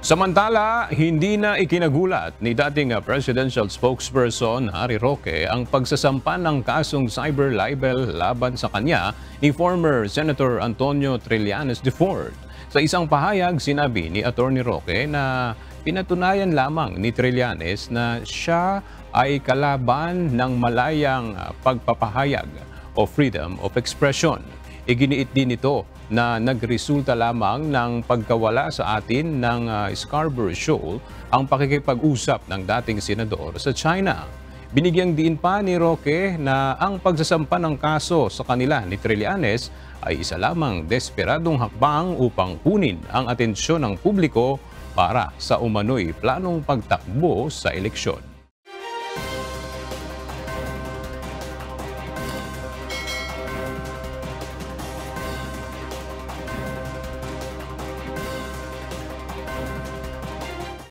Samantala, hindi na ikinagulat ni dating presidential spokesperson Harry Roque ang pagsasampa ng kasong cyber libel laban sa kanya ni former Senator Antonio Trillanes IV. Sa isang pahayag, sinabi ni Atty. Roque na pinatunayan lamang ni Trillanes na siya ay kalaban ng malayang pagpapahayag o freedom of expression. Iginiit din ito na nagresulta lamang ng pagkawala sa atin ng Scarborough Shoal ang pakikipag-usap ng dating senador sa China. Binigyang diin pa ni Roque na ang pagsasampa ng kaso sa kanila ni Trillanes ay isa lamang desperadong hakbang upang kunin ang atensyon ng publiko para sa umano'y planong pagtakbo sa eleksyon.